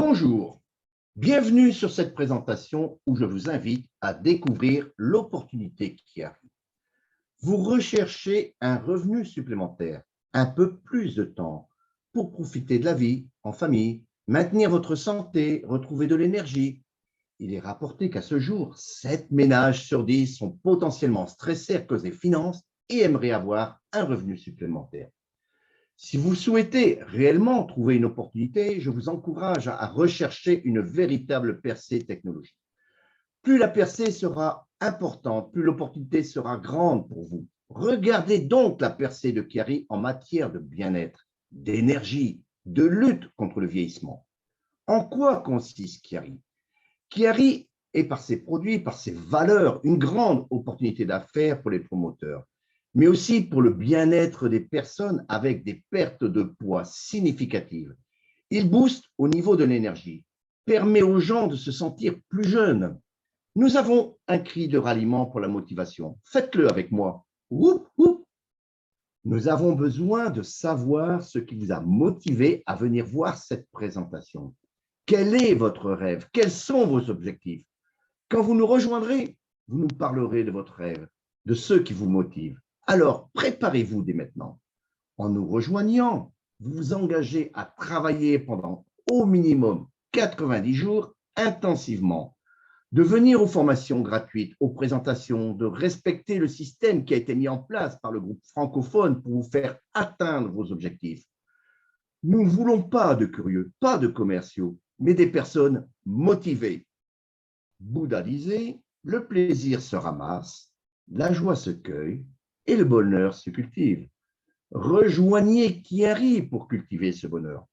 Bonjour, bienvenue sur cette présentation où je vous invite à découvrir l'opportunité qui arrive. Vous recherchez un revenu supplémentaire, un peu plus de temps pour profiter de la vie en famille, maintenir votre santé, retrouver de l'énergie. Il est rapporté qu'à ce jour, 7 ménages sur 10 sont potentiellement stressés à cause des finances et aimeraient avoir un revenu supplémentaire. Si vous souhaitez réellement trouver une opportunité, je vous encourage à rechercher une véritable percée technologique. Plus la percée sera importante, plus l'opportunité sera grande pour vous. Regardez donc la percée de Chiari en matière de bien-être, d'énergie, de lutte contre le vieillissement. En quoi consiste Chiari? Chiari est par ses produits, par ses valeurs, une grande opportunité d'affaires pour les promoteurs, mais aussi pour le bien-être des personnes avec des pertes de poids significatives. Il booste au niveau de l'énergie, permet aux gens de se sentir plus jeunes. Nous avons un cri de ralliement pour la motivation. Faites-le avec moi. Whoop, whoop. Nous avons besoin de savoir ce qui vous a motivé à venir voir cette présentation. Quel est votre rêve? Quels sont vos objectifs? Quand vous nous rejoindrez, vous nous parlerez de votre rêve, de ceux qui vous motivent. Alors, préparez-vous dès maintenant. En nous rejoignant, vous vous engagez à travailler pendant au minimum 90 jours intensivement, de venir aux formations gratuites, aux présentations, de respecter le système qui a été mis en place par le groupe francophone pour vous faire atteindre vos objectifs. Nous ne voulons pas de curieux, pas de commerciaux, mais des personnes motivées. Bouddhalisé, le plaisir se ramasse, la joie se cueille et le bonheur se cultive. Rejoignez Chiari pour cultiver ce bonheur.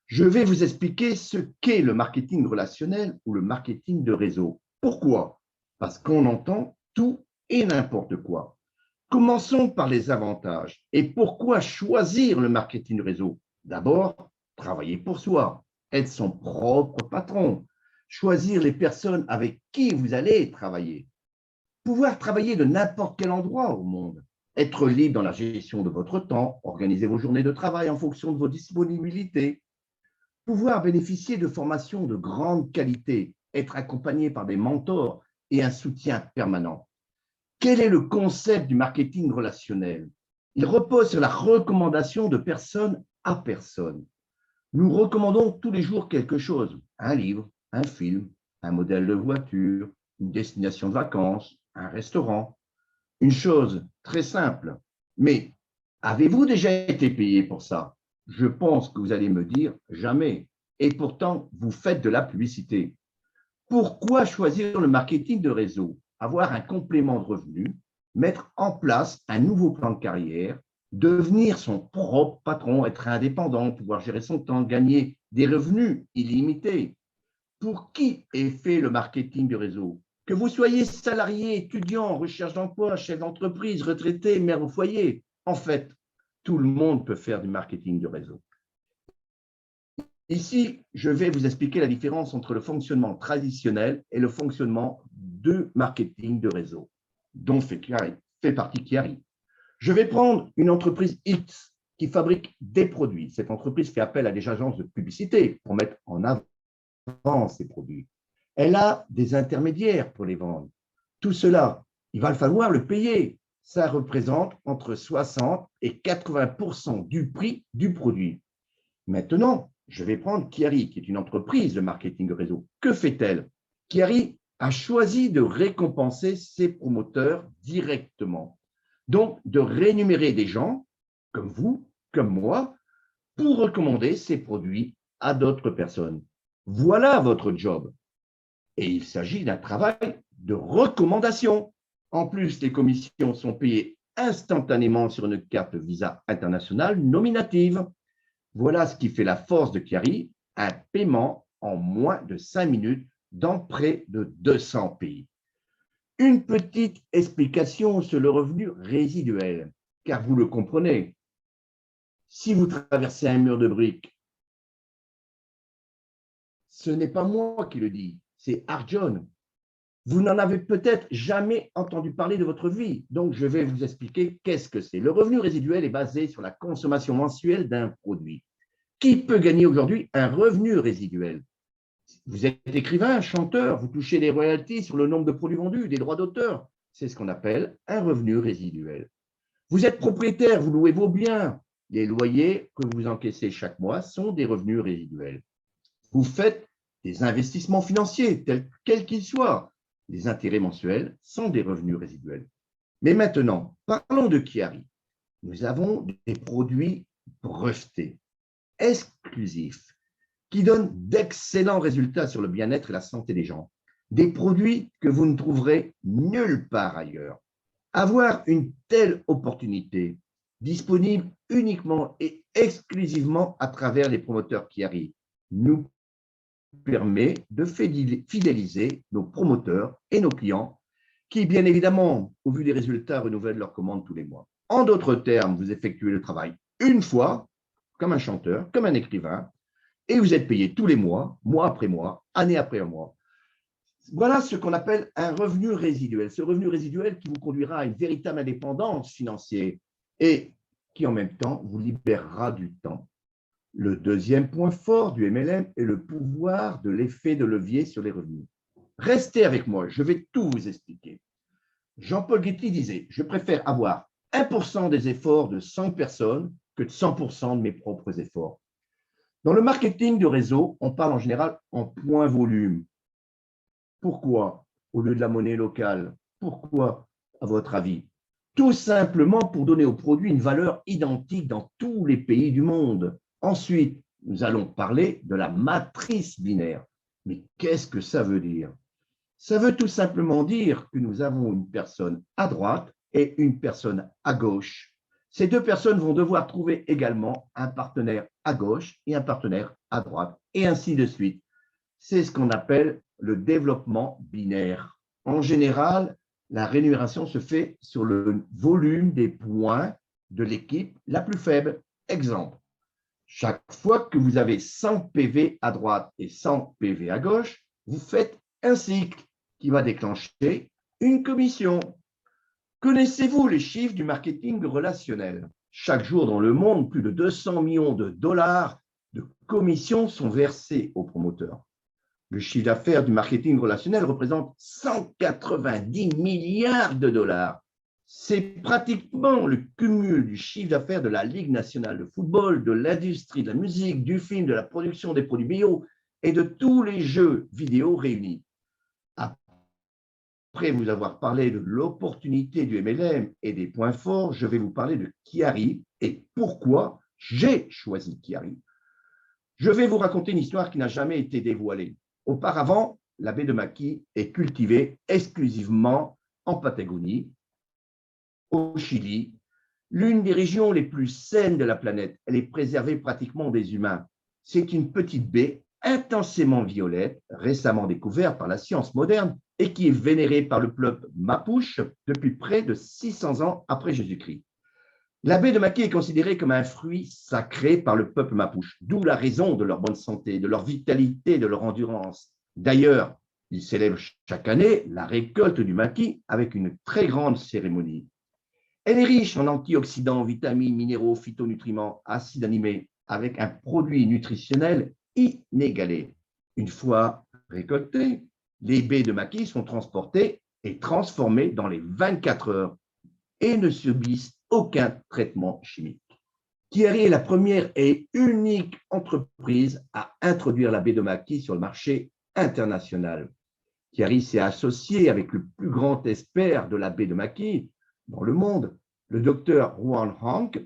Je vais vous expliquer ce qu'est le marketing relationnel ou le marketing de réseau. Pourquoi? Parce qu'on entend tout et n'importe quoi. Commençons par les avantages. Et pourquoi choisir le marketing de réseau? D'abord, travailler pour soi, être son propre patron, choisir les personnes avec qui vous allez travailler, pouvoir travailler de n'importe quel endroit au monde, être libre dans la gestion de votre temps, organiser vos journées de travail en fonction de vos disponibilités, pouvoir bénéficier de formations de grande qualité, être accompagné par des mentors et un soutien permanent. Quel est le concept du marketing relationnel? Il repose sur la recommandation de personne à personne. Nous recommandons tous les jours quelque chose, un livre, un film, un modèle de voiture, une destination de vacances, un restaurant. Une chose très simple, mais avez-vous déjà été payé pour ça? Je pense que vous allez me dire jamais. Et pourtant, vous faites de la publicité. Pourquoi choisir le marketing de réseau? Avoir un complément de revenu, mettre en place un nouveau plan de carrière, devenir son propre patron, être indépendant, pouvoir gérer son temps, gagner des revenus illimités. Pour qui est fait le marketing de réseau? Que vous soyez salarié, étudiant, recherche d'emploi, chef d'entreprise, retraité, mère au foyer, en fait, tout le monde peut faire du marketing de réseau. Ici, je vais vous expliquer la différence entre le fonctionnement traditionnel et le fonctionnement de marketing de réseau, dont fait partie Chiari. Je vais prendre une entreprise X qui fabrique des produits. Cette entreprise fait appel à des agences de publicité pour mettre en avant ses produits. Elle a des intermédiaires pour les vendre. Tout cela, il va falloir le payer. Ça représente entre 60 et 80% du prix du produit. Maintenant, je vais prendre Chiari, qui est une entreprise de marketing de réseau. Que fait-elle? Chiari a choisi de récompenser ses promoteurs directement. Donc, de rémunérer des gens comme vous, comme moi, pour recommander ses produits à d'autres personnes. Voilà votre job. Et il s'agit d'un travail de recommandation. En plus, les commissions sont payées instantanément sur une carte Visa internationale nominative. Voilà ce qui fait la force de Chiari, un paiement en moins de 5 minutes dans près de 200 pays. Une petite explication sur le revenu résiduel, car vous le comprenez, si vous traversez un mur de briques, ce n'est pas moi qui le dis, c'est Arjun. Vous n'en avez peut-être jamais entendu parler de votre vie, donc je vais vous expliquer qu'est-ce que c'est. Le revenu résiduel est basé sur la consommation mensuelle d'un produit. Qui peut gagner aujourd'hui un revenu résiduel? Vous êtes écrivain, chanteur, vous touchez des royalties sur le nombre de produits vendus, des droits d'auteur. C'est ce qu'on appelle un revenu résiduel. Vous êtes propriétaire, vous louez vos biens. Les loyers que vous encaissez chaque mois sont des revenus résiduels. Vous faites des investissements financiers, quels qu'ils soient. Les intérêts mensuels sont des revenus résiduels. Mais maintenant, parlons de Chiari. Nous avons des produits brevetés, exclusifs, qui donnent d'excellents résultats sur le bien-être et la santé des gens. Des produits que vous ne trouverez nulle part ailleurs. Avoir une telle opportunité, disponible uniquement et exclusivement à travers les promoteurs Chiari, nous permet de fidéliser nos promoteurs et nos clients qui, bien évidemment, au vu des résultats, renouvellent leurs commandes tous les mois. En d'autres termes, vous effectuez le travail une fois, comme un chanteur, comme un écrivain, et vous êtes payé tous les mois, mois après mois, année après mois. Voilà ce qu'on appelle un revenu résiduel. Ce revenu résiduel qui vous conduira à une véritable indépendance financière et qui, en même temps, vous libérera du temps. Le deuxième point fort du MLM est le pouvoir de l'effet de levier sur les revenus. Restez avec moi, je vais tout vous expliquer. Jean-Paul Guitry disait « Je préfère avoir 1% des efforts de 100 personnes que de 100% de mes propres efforts. » Dans le marketing de réseau, on parle en général en point volume. Pourquoi au lieu de la monnaie locale? Pourquoi, à votre avis? Tout simplement pour donner au produit une valeur identique dans tous les pays du monde. Ensuite, nous allons parler de la matrice binaire. Mais qu'est-ce que ça veut dire? Ça veut tout simplement dire que nous avons une personne à droite et une personne à gauche. Ces deux personnes vont devoir trouver également un partenaire à gauche et un partenaire à droite, et ainsi de suite. C'est ce qu'on appelle le développement binaire. En général, la rémunération se fait sur le volume des points de l'équipe la plus faible. Exemple, chaque fois que vous avez 100 PV à droite et 100 PV à gauche, vous faites un cycle qui va déclencher une commission. Connaissez-vous les chiffres du marketing relationnel? Chaque jour dans le monde, plus de 200 millions de dollars de commissions sont versés aux promoteurs. Le chiffre d'affaires du marketing relationnel représente 190 milliards de dollars. C'est pratiquement le cumul du chiffre d'affaires de la Ligue nationale de football, de l'industrie de la musique, du film, de la production des produits bio et de tous les jeux vidéo réunis. Après vous avoir parlé de l'opportunité du MLM et des points forts, je vais vous parler de Chiari et pourquoi j'ai choisi Chiari. Je vais vous raconter une histoire qui n'a jamais été dévoilée. Auparavant, la baie de Maqui est cultivée exclusivement en Patagonie, au Chili, l'une des régions les plus saines de la planète. Elle est préservée pratiquement des humains. C'est une petite baie intensément violette, récemment découverte par la science moderne et qui est vénérée par le peuple Mapuche depuis près de 600 ans après Jésus-Christ. La baie de Maqui est considérée comme un fruit sacré par le peuple Mapuche, d'où la raison de leur bonne santé, de leur vitalité, de leur endurance. D'ailleurs, ils célèbrent chaque année la récolte du maquis avec une très grande cérémonie. Elle est riche en antioxydants, vitamines, minéraux, phytonutriments, acides aminés, avec un produit nutritionnel inégalé. Une fois récoltées, les baies de maquis sont transportées et transformées dans les 24 heures et ne subissent aucun traitement chimique. Chiari est la première et unique entreprise à introduire la baie de Maqui sur le marché international. Chiari s'est associé avec le plus grand expert de la baie de Maqui dans le monde, le docteur Juan Hank.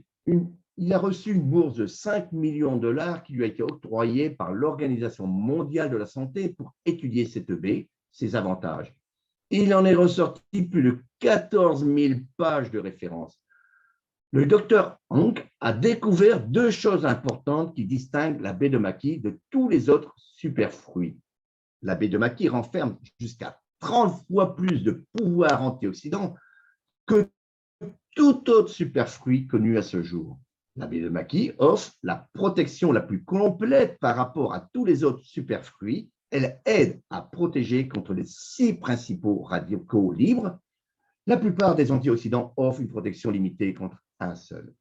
Il a reçu une bourse de 5 millions de dollars qui lui a été octroyée par l'Organisation mondiale de la santé pour étudier cette baie, ses avantages. Il en est ressorti plus de 14 000 pages de références. Le docteur Hank a découvert deux choses importantes qui distinguent la baie de Maqui de tous les autres superfruits. La baie de Maqui renferme jusqu'à 30 fois plus de pouvoir antioxydant que tout autre superfruit connu à ce jour. La baie de Maqui offre la protection la plus complète par rapport à tous les autres superfruits. Elle aide à protéger contre les 6 principaux radicaux libres. La plupart des antioxydants offrent une protection limitée contre un seul.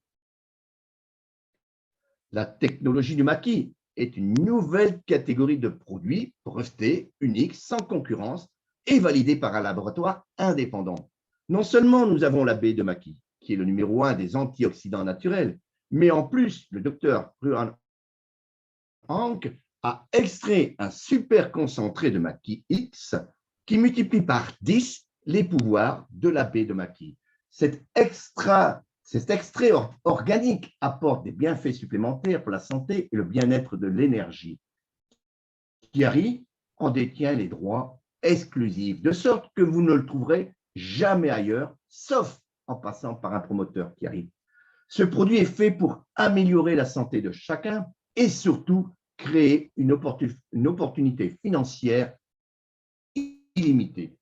La technologie du maquis est une nouvelle catégorie de produits brevetés, uniques, sans concurrence et validés par un laboratoire indépendant. Non seulement nous avons la baie de Maki, qui est le numéro 1 des antioxydants naturels, mais en plus, le docteur Ruan Hank a extrait un super concentré de Maki X qui multiplie par 10 les pouvoirs de la baie de Maki. Cet extrait organique apporte des bienfaits supplémentaires pour la santé et le bien-être de l'énergie. Chiari en détient les droits exclusifs, de sorte que vous ne le trouverez jamais ailleurs, sauf en passant par un promoteur Chiari. Ce produit est fait pour améliorer la santé de chacun et surtout créer une opportunité financière illimitée.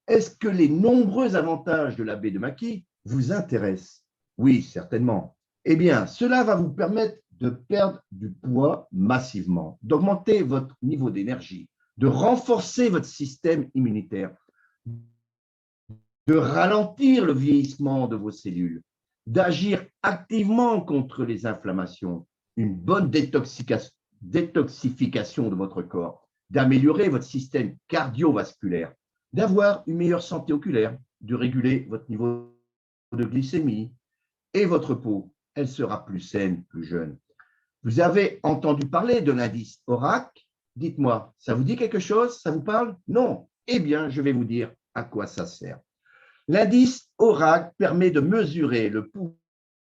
Est-ce que les nombreux avantages de la baie de Maki vous intéressent? Oui, certainement. Eh bien, cela va vous permettre de perdre du poids massivement, d'augmenter votre niveau d'énergie, de renforcer votre système immunitaire, de ralentir le vieillissement de vos cellules, d'agir activement contre les inflammations, une bonne détoxification de votre corps, d'améliorer votre système cardiovasculaire, d'avoir une meilleure santé oculaire, de réguler votre niveau de glycémie et votre peau, elle sera plus saine, plus jeune. Vous avez entendu parler de l'indice ORAC? Dites-moi, ça vous dit quelque chose? Ça vous parle? Non? Eh bien, je vais vous dire à quoi ça sert. L'indice ORAC permet de mesurer le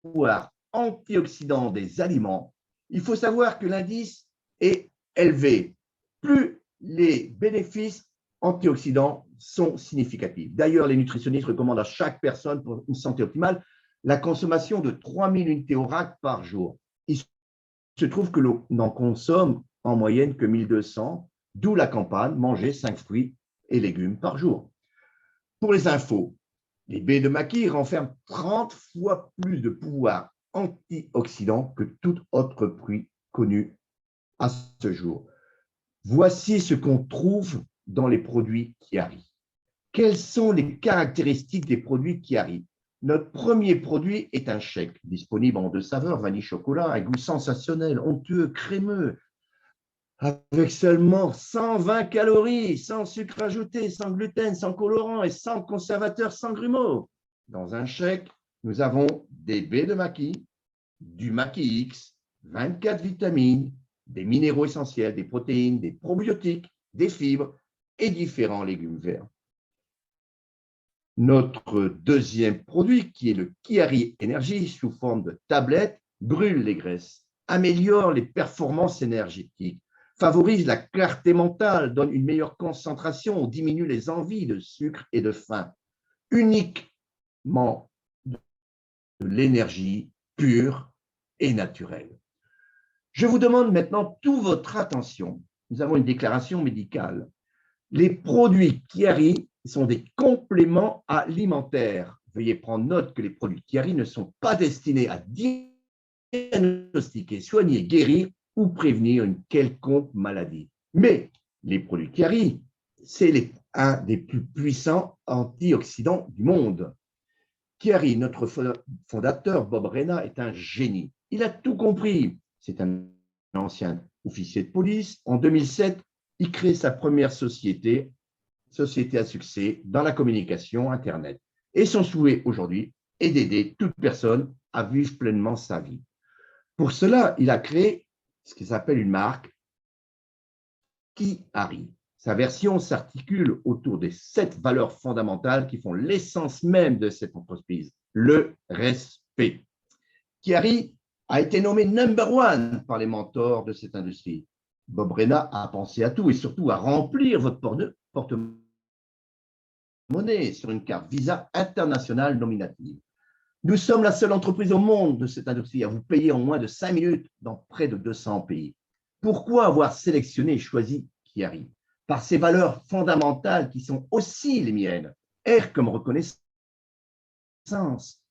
pouvoir antioxydant des aliments. Il faut savoir que l'indice est élevé. Plus les bénéfices antioxydants sont significatifs. D'ailleurs, les nutritionnistes recommandent à chaque personne pour une santé optimale la consommation de 3000 unités ORAC par jour. Il se trouve que l'on n'en consomme en moyenne que 1200, d'où la campagne manger 5 fruits et légumes par jour. Pour les infos, les baies de Maki renferment 30 fois plus de pouvoir antioxydant que tout autre fruit connu à ce jour. Voici ce qu'on trouve dans les produits Chiari. Quelles sont les caractéristiques des produits Chiari? Notre premier produit est un shake, disponible en 2 saveurs, vanille chocolat, un goût sensationnel, onctueux, crémeux, avec seulement 120 calories, sans sucre ajouté, sans gluten, sans colorant et sans conservateur, sans grumeaux. Dans un shake, nous avons des baies de Maki, du Maki X, 24 vitamines, des minéraux essentiels, des protéines, des probiotiques, des fibres et différents légumes verts. Notre deuxième produit, qui est le Chiari Energy, sous forme de tablette, brûle les graisses, améliore les performances énergétiques, favorise la clarté mentale, donne une meilleure concentration, diminue les envies de sucre et de faim. Uniquement de l'énergie pure et naturelle. Je vous demande maintenant toute votre attention. Nous avons une déclaration médicale. Les produits Chiari sont des compléments alimentaires. Veuillez prendre note que les produits Chiari ne sont pas destinés à diagnostiquer, soigner, guérir ou prévenir une quelconque maladie. Mais les produits Chiari, c'est un des plus puissants antioxydants du monde. Chiari, notre fondateur, Bob Reyna, est un génie. Il a tout compris. C'est un ancien officier de police. En 2007, il crée sa première société à succès dans la communication Internet. Et son souhait aujourd'hui est d'aider toute personne à vivre pleinement sa vie. Pour cela, il a créé ce qui s'appelle une marque Chiari. Sa version s'articule autour des 7 valeurs fondamentales qui font l'essence même de cette entreprise, le respect. Chiari a été nommé number 1 par les mentors de cette industrie. Bob Reyna a pensé à tout et surtout à remplir votre porte-monnaie sur une carte Visa internationale nominative. Nous sommes la seule entreprise au monde de cette industrie à vous payer en moins de 5 minutes dans près de 200 pays. Pourquoi avoir sélectionné et choisi Chiari? Par ses valeurs fondamentales qui sont aussi les miennes. R comme reconnaissance,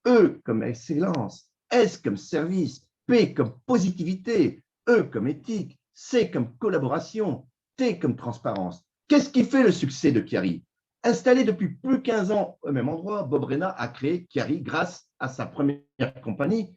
E comme excellence, S comme service, P comme positivité, E comme éthique, C comme collaboration, T comme transparence. Qu'est-ce qui fait le succès de Chiari? Installé depuis plus de 15 ans au même endroit, Bob Reyna a créé Chiari grâce à sa première compagnie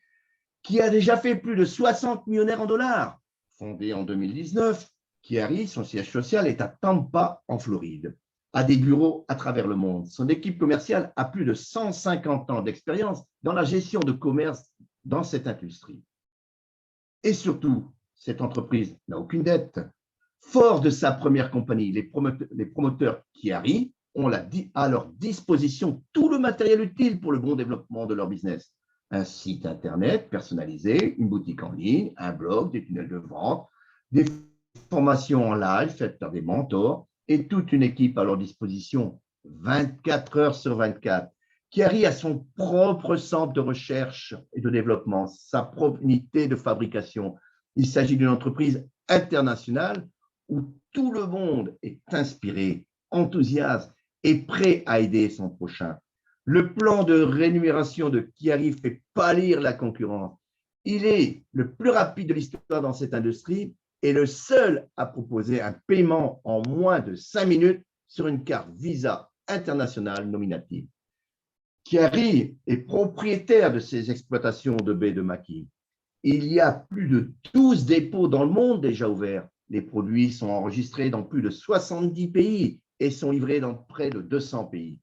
qui a déjà fait plus de 60 millionnaires en dollars. Fondé en 2019, Chiari, son siège social est à Tampa, en Floride, a des bureaux à travers le monde. Son équipe commerciale a plus de 150 ans d'expérience dans la gestion de commerce dans cette industrie. Et surtout, cette entreprise n'a aucune dette. Fort de sa première compagnie, les promoteurs Chiari ont à leur disposition tout le matériel utile pour le bon développement de leur business. Un site internet personnalisé, une boutique en ligne, un blog, des tunnels de vente, des formations en live faites par des mentors et toute une équipe à leur disposition 24 heures sur 24. Chiari a son propre centre de recherche et de développement, sa propre unité de fabrication. Il s'agit d'une entreprise internationale où tout le monde est inspiré, enthousiaste et prêt à aider son prochain. Le plan de rémunération de Chiari fait pâlir la concurrence. Il est le plus rapide de l'histoire dans cette industrie et le seul à proposer un paiement en moins de 5 minutes sur une carte Visa internationale nominative. Chiari est propriétaire de ces exploitations de baies de maquis. Il y a plus de 12 dépôts dans le monde déjà ouverts. Les produits sont enregistrés dans plus de 70 pays et sont livrés dans près de 200 pays.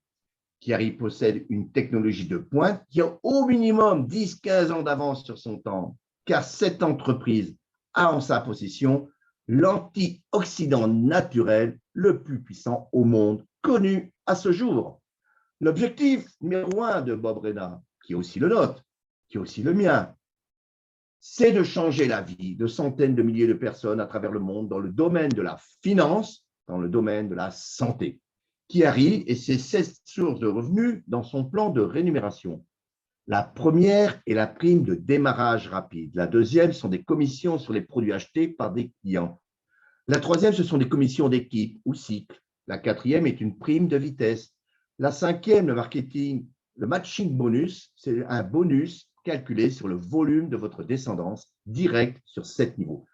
Chiari possède une technologie de pointe qui a au minimum 10-15 ans d'avance sur son temps, car cette entreprise a en sa possession l'antioxydant naturel le plus puissant au monde, connu à ce jour. L'objectif numéro 1 de Bob Rena, qui est aussi le nôtre, qui est aussi le mien, c'est de changer la vie de centaines de milliers de personnes à travers le monde dans le domaine de la finance, dans le domaine de la santé. Chiari et ses 16 sources de revenus dans son plan de rémunération. La première est la prime de démarrage rapide. La deuxième sont des commissions sur les produits achetés par des clients. La troisième, ce sont des commissions d'équipe ou cycle. La quatrième est une prime de vitesse. La cinquième, le matching bonus, c'est un bonus calculé sur le volume de votre descendance direct sur 7 niveaux.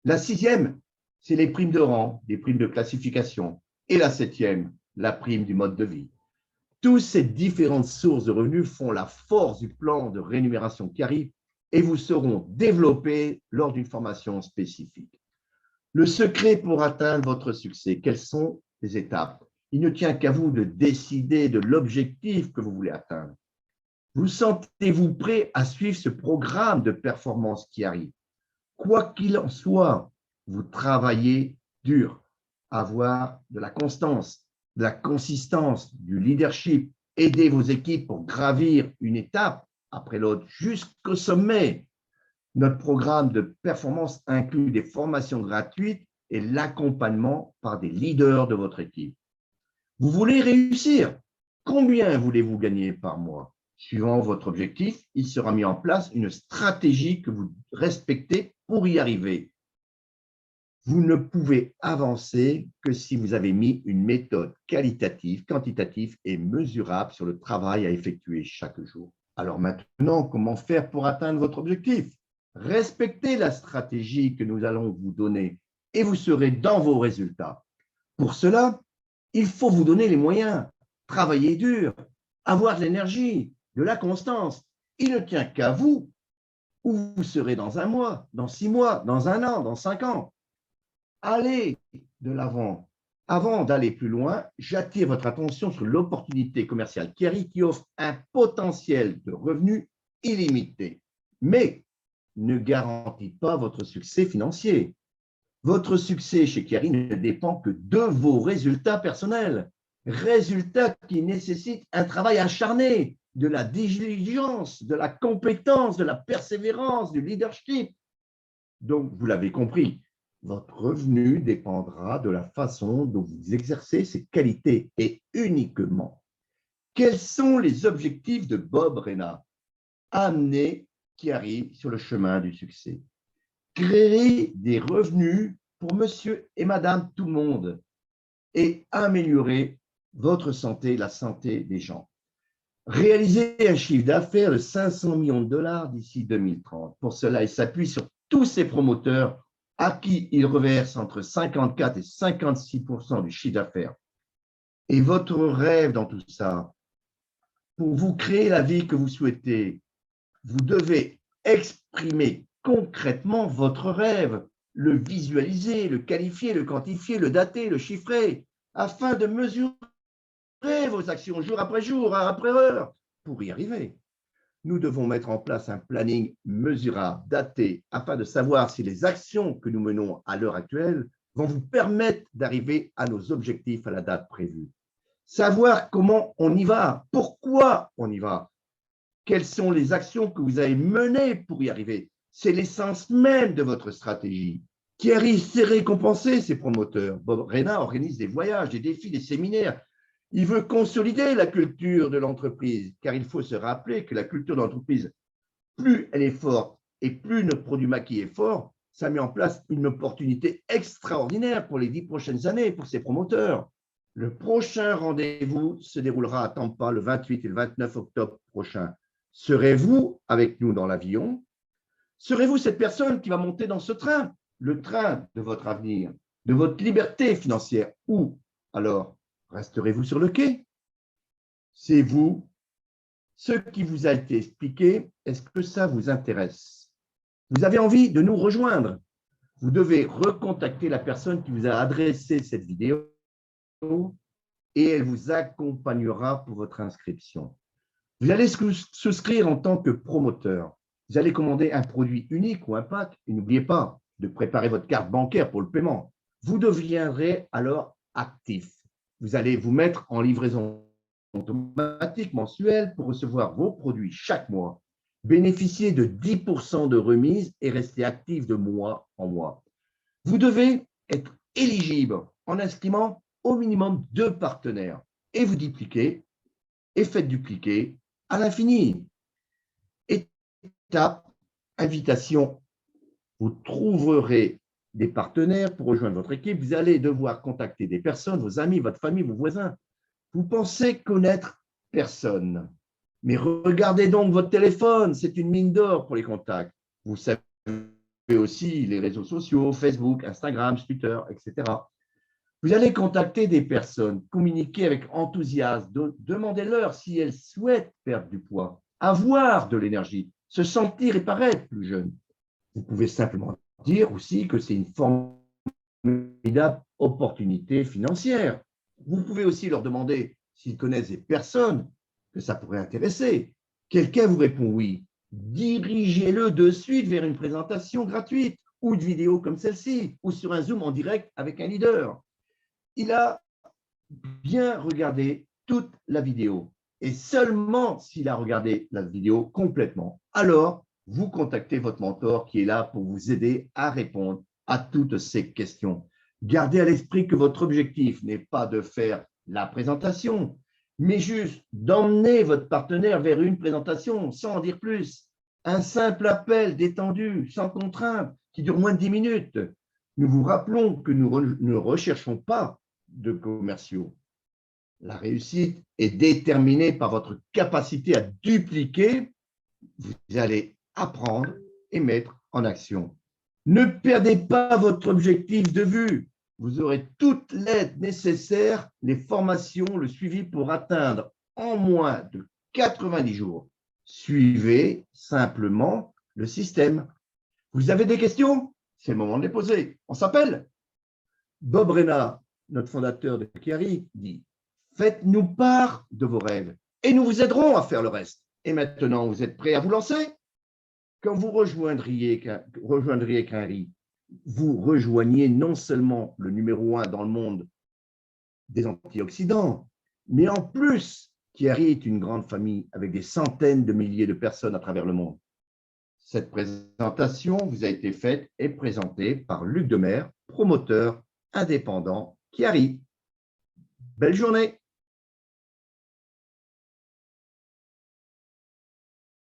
La sixième, c'est les primes de rang, des primes de classification. Et la septième, la prime du mode de vie. Toutes ces différentes sources de revenus font la force du plan de rémunération Chiari et vous seront développées lors d'une formation spécifique. Le secret pour atteindre votre succès, quelles sont les étapes? Il ne tient qu'à vous de décider de l'objectif que vous voulez atteindre. Vous sentez-vous prêt à suivre ce programme de performance Chiari? Quoi qu'il en soit, vous travaillez dur, avoir de la constance, de la consistance, du leadership, aider vos équipes pour gravir une étape après l'autre jusqu'au sommet. Notre programme de performance inclut des formations gratuites et l'accompagnement par des leaders de votre équipe. Vous voulez réussir? Combien voulez-vous gagner par mois? Suivant votre objectif, il sera mis en place une stratégie que vous respectez pour y arriver. Vous ne pouvez avancer que si vous avez mis une méthode qualitative, quantitative et mesurable sur le travail à effectuer chaque jour. Alors maintenant, comment faire pour atteindre votre objectif? Respectez la stratégie que nous allons vous donner et vous serez dans vos résultats. Pour cela, il faut vous donner les moyens, travailler dur, avoir de l'énergie, de la constance. Il ne tient qu'à vous où vous serez dans 1 mois, dans 6 mois, dans 1 an, dans 5 ans. Allez de l'avant. Avant d'aller plus loin, j'attire votre attention sur l'opportunité commerciale Chiari qui offre un potentiel de revenus illimité, mais ne garantit pas votre succès financier. Votre succès chez Chiari ne dépend que de vos résultats personnels, résultats qui nécessitent un travail acharné, de la diligence, de la compétence, de la persévérance, du leadership. Donc, vous l'avez compris, votre revenu dépendra de la façon dont vous exercez ces qualités et uniquement. Quels sont les objectifs de Bob Rena? Amener Chiari sur le chemin du succès. Créer des revenus pour monsieur et madame tout le monde et améliorer votre santé, la santé des gens. Réaliser un chiffre d'affaires de 500 millions de dollars d'ici 2030. Pour cela, il s'appuie sur tous ces promoteurs à qui il reverse entre 54 et 56% du chiffre d'affaires. Et votre rêve dans tout ça, pour vous créer la vie que vous souhaitez, vous devez exprimer concrètement votre rêve. le visualiser, le qualifier, le quantifier, le dater, le chiffrer, afin de mesurer vos actions jour après jour, heure après heure. Pour y arriver, nous devons mettre en place un planning mesurable, daté, afin de savoir si les actions que nous menons à l'heure actuelle vont vous permettre d'arriver à nos objectifs à la date prévue. Savoir comment on y va, pourquoi on y va, quelles sont les actions que vous avez menées pour y arriver. C'est l'essence même de votre stratégie. Thierry sait récompenser ses promoteurs. Bob Rena organise des voyages, des défis, des séminaires. Il veut consolider la culture de l'entreprise, car il faut se rappeler que la culture de l'entreprise, plus elle est forte et plus notre produit maquis est fort, ça met en place une opportunité extraordinaire pour les 10 prochaines années pour ses promoteurs. Le prochain rendez-vous se déroulera à Tampa le 28 et le 29 octobre prochain. Serez-vous avec nous dans l'avion? Serez-vous cette personne qui va monter dans ce train, le train de votre avenir, de votre liberté financière? Ou alors, resterez-vous sur le quai? C'est vous, ce qui vous a été expliqué, est-ce que ça vous intéresse? Vous avez envie de nous rejoindre? Vous devez recontacter la personne qui vous a adressé cette vidéo et elle vous accompagnera pour votre inscription. Vous allez souscrire en tant que promoteur. Vous allez commander un produit unique ou un pack et n'oubliez pas de préparer votre carte bancaire pour le paiement. Vous deviendrez alors actif. Vous allez vous mettre en livraison automatique mensuelle pour recevoir vos produits chaque mois, bénéficier de 10% de remise et rester actif de mois en mois. Vous devez être éligible en inscrivant au minimum 2 partenaires et vous dupliquez et faites dupliquer à l'infini. Étape, invitation, vous trouverez des partenaires pour rejoindre votre équipe. Vous allez devoir contacter des personnes, vos amis, votre famille, vos voisins. Vous pensez connaître personne, mais regardez donc votre téléphone, c'est une mine d'or pour les contacts. Vous savez aussi les réseaux sociaux, Facebook, Instagram, Twitter, etc. Vous allez contacter des personnes, communiquer avec enthousiasme, demandez-leur si elles souhaitent perdre du poids, avoir de l'énergie, se sentir et paraître plus jeune. Vous pouvez simplement dire aussi que c'est une formidable opportunité financière. Vous pouvez aussi leur demander s'ils connaissent des personnes que ça pourrait intéresser. Quelqu'un vous répond oui. Dirigez-le de suite vers une présentation gratuite ou une vidéo comme celle-ci ou sur un Zoom en direct avec un leader. Il a bien regardé toute la vidéo et seulement s'il a regardé la vidéo complètement, alors vous contactez votre mentor qui est là pour vous aider à répondre à toutes ces questions. Gardez à l'esprit que votre objectif n'est pas de faire la présentation, mais juste d'emmener votre partenaire vers une présentation sans en dire plus. Un simple appel détendu, sans contrainte, qui dure moins de 10 minutes. Nous vous rappelons que nous ne recherchons pas de commerciaux. La réussite est déterminée par votre capacité à dupliquer. Vous allez apprendre et mettre en action. Ne perdez pas votre objectif de vue. Vous aurez toute l'aide nécessaire, les formations, le suivi pour atteindre en moins de 90 jours. Suivez simplement le système. Vous avez des questions? C'est le moment de les poser. On s'appelle? Bob Rena, notre fondateur de Chiari, dit « Faites-nous part de vos rêves et nous vous aiderons à faire le reste. » Et maintenant, vous êtes prêts à vous lancer? Quand vous rejoindriez Chiari, vous rejoignez non seulement le numéro 1 dans le monde des antioxydants, mais en plus, Chiari est une grande famille avec des centaines de milliers de personnes à travers le monde. Cette présentation vous a été faite et présentée par Luc Demer, promoteur indépendant Chiari. Belle journée!